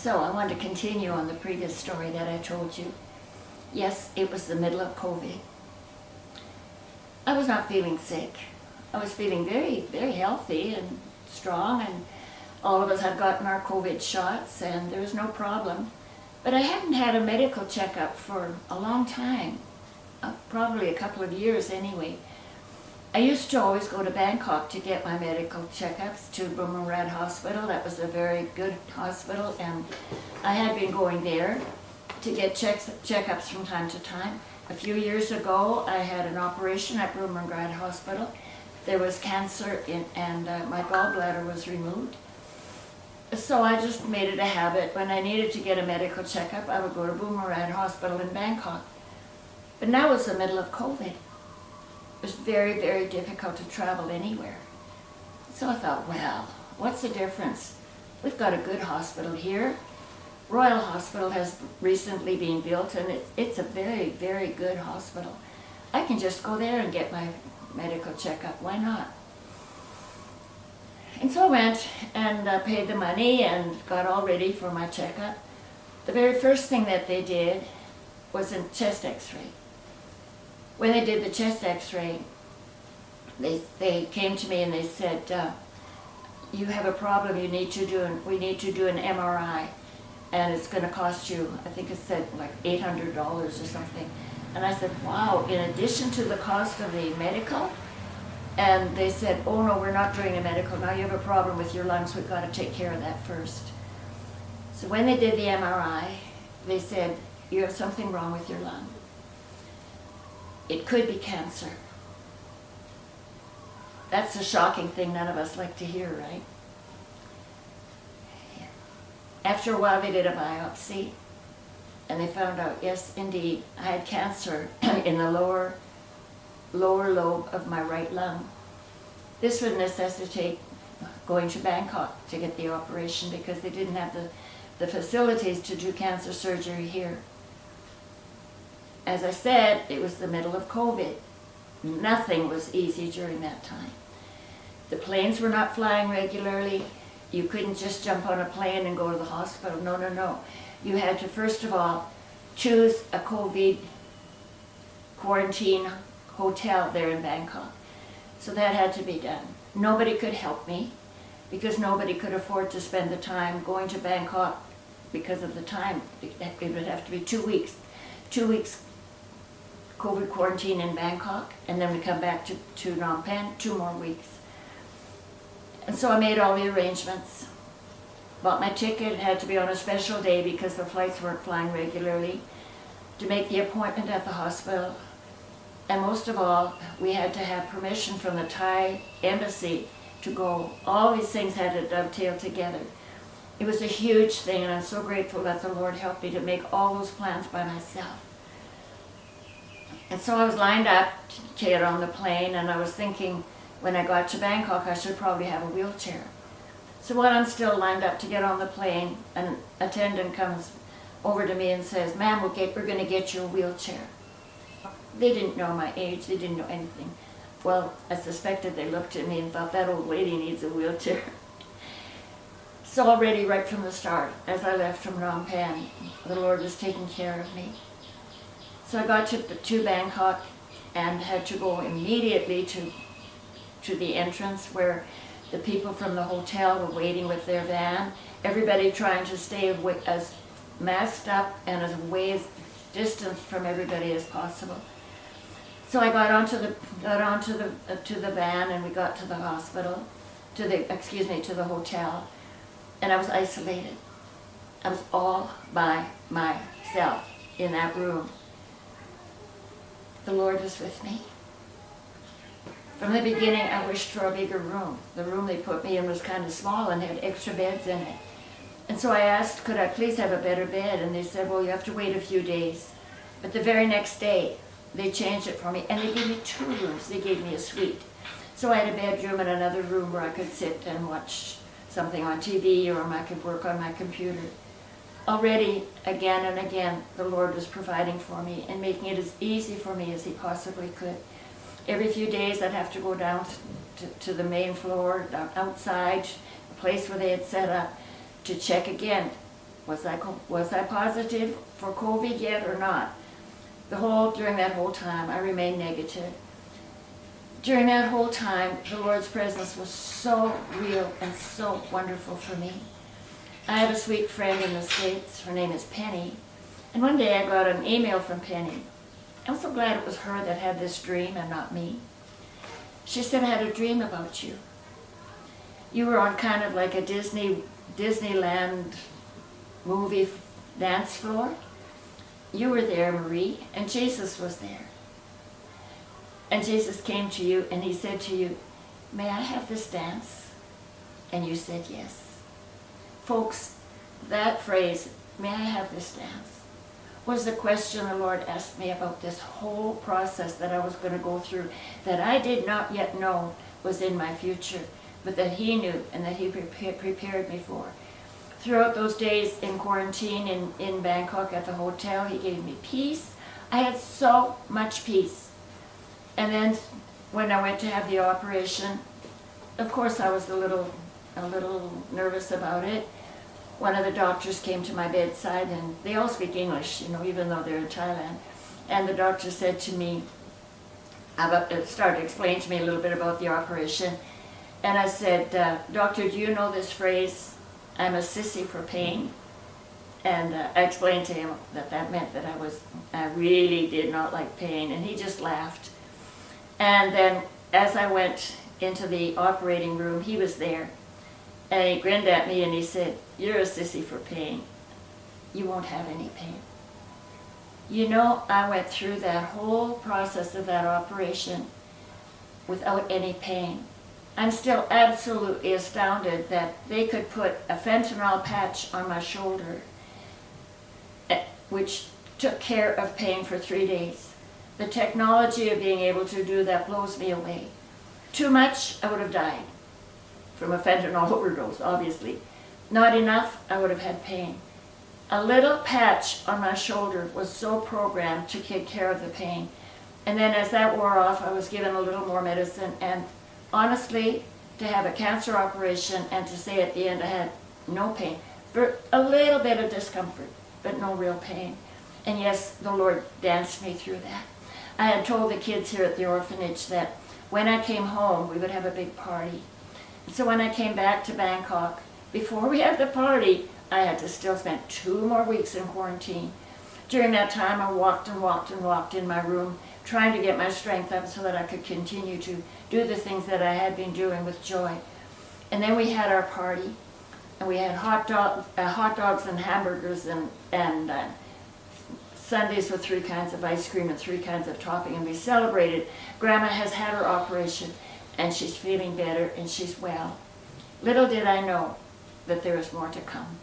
So I want to continue on the previous story that I told you. Yes, it was the middle of COVID. I was not feeling sick. I was feeling very, very healthy and strong, and all of us had gotten our COVID shots and there was no problem. But I hadn't had a medical checkup for a long time, probably a couple of years anyway. I used to always go to Bangkok to get my medical checkups to Bumrungrad Hospital. That was a very good hospital, and I had been going there to get checkups from time to time. A few years ago, I had an operation at Bumrungrad Hospital. There was cancer and my gallbladder was removed. So I just made it a habit. When I needed to get a medical checkup, I would go to Bumrungrad Hospital in Bangkok. But now it's the middle of COVID. It was very, very difficult to travel anywhere. So I thought, well, what's the difference? We've got a good hospital here. Royal Hospital has recently been built, and it's a very, very good hospital. I can just go there and get my medical checkup. Why not? And so I went and paid the money and got all ready for my checkup. The very first thing that they did was a chest x-ray. When they did the chest x-ray, they came to me and they said, you have a problem, we need to do an MRI, and it's going to cost you, I think it said like $800 or something. And I said, wow, in addition to the cost of the medical? And they said, oh no, we're not doing a medical, now you have a problem with your lungs, we've got to take care of that first. So when they did the MRI, they said, you have something wrong with your lung. It could be cancer. That's a shocking thing none of us like to hear, right? After a while they did a biopsy and they found out, yes, indeed, I had cancer in the lower lobe of my right lung. This would necessitate going to Bangkok to get the operation because they didn't have the facilities to do cancer surgery here. As I said, it was the middle of COVID. Nothing was easy during that time. The planes were not flying regularly. You couldn't just jump on a plane and go to the hospital. No, no, no. You had to, first of all, choose a COVID quarantine hotel there in Bangkok. So that had to be done. Nobody could help me because nobody could afford to spend the time going to Bangkok because of the time. It would have to be 2 weeks. 2 weeks COVID quarantine in Bangkok, and then we come back to Phnom Penh, 2 more weeks. And so I made all the arrangements. Bought my ticket, it had to be on a special day because the flights weren't flying regularly, to make the appointment at the hospital. And most of all, we had to have permission from the Thai embassy to go. All these things had to dovetail together. It was a huge thing, and I'm so grateful that the Lord helped me to make all those plans by myself. And so I was lined up to get on the plane, and I was thinking when I got to Bangkok I should probably have a wheelchair. So while I'm still lined up to get on the plane, an attendant comes over to me and says, ma'am, we're going to get you a wheelchair. They didn't know my age, they didn't know anything. Well, I suspected they looked at me and thought that old lady needs a wheelchair. So already right from the start, as I left from Phnom Penh, the Lord was taking care of me. So I got to Bangkok and had to go immediately to the entrance where the people from the hotel were waiting with their van. Everybody trying to stay as masked up and as distant from everybody as possible. So I got onto the van, and we got to the hospital, to the hotel, and I was isolated. I was all by myself in that room. The Lord was with me. From the beginning, I wished for a bigger room. The room they put me in was kind of small and had extra beds in it. And so I asked, could I please have a better bed? And they said, well, you have to wait a few days. But the very next day, they changed it for me, and they gave me 2 rooms. They gave me a suite. So I had a bedroom and another room where I could sit and watch something on TV, or I could work on my computer. Already, again and again, the Lord was providing for me and making it as easy for me as He possibly could. Every few days I'd have to go down to the main floor, down outside, a place where they had set up, to check again. Was I positive for COVID yet or not? During that whole time, I remained negative. During that whole time, the Lord's presence was so real and so wonderful for me. I have a sweet friend in the States. Her name is Penny. And one day I got an email from Penny. I'm so glad it was her that had this dream and not me. She said, I had a dream about you. You were on kind of like a Disneyland movie dance floor. You were there, Marie, and Jesus was there. And Jesus came to you and he said to you, may I have this dance? And you said yes. Folks, that phrase, may I have this dance, was the question the Lord asked me about this whole process that I was going to go through, that I did not yet know was in my future, but that he knew and that he prepared me for. Throughout those days in quarantine in Bangkok at the hotel, he gave me peace. I had so much peace. And then when I went to have the operation, of course I was a little nervous about it. One of the doctors came to my bedside, and they all speak English, even though they're in Thailand. And the doctor said to me, started explaining to me a little bit about the operation. And I said, Doctor, do you know this phrase, I'm a sissy for pain? And I explained to him that meant that I really did not like pain, and he just laughed. And then as I went into the operating room, he was there. And he grinned at me and he said, you're a sissy for pain. You won't have any pain. I went through that whole process of that operation without any pain. I'm still absolutely astounded that they could put a fentanyl patch on my shoulder, which took care of pain for 3 days. The technology of being able to do that blows me away. Too much, I would have died from a fentanyl overdose, obviously. Not enough, I would have had pain. A little patch on my shoulder was so programmed to take care of the pain. And then as that wore off, I was given a little more medicine. And honestly, to have a cancer operation and to say at the end I had no pain, for a little bit of discomfort, but no real pain. And yes, the Lord danced me through that. I had told the kids here at the orphanage that when I came home, we would have a big party. So when I came back to Bangkok, before we had the party, I had to still spend 2 more weeks in quarantine. During that time, I walked and walked and walked in my room, trying to get my strength up so that I could continue to do the things that I had been doing with joy. And then we had our party, and we had hot dogs and hamburgers and sundaes with 3 kinds of ice cream and 3 kinds of topping, and we celebrated. Grandma has had her operation, and she's feeling better, and she's well. Little did I know that there was more to come.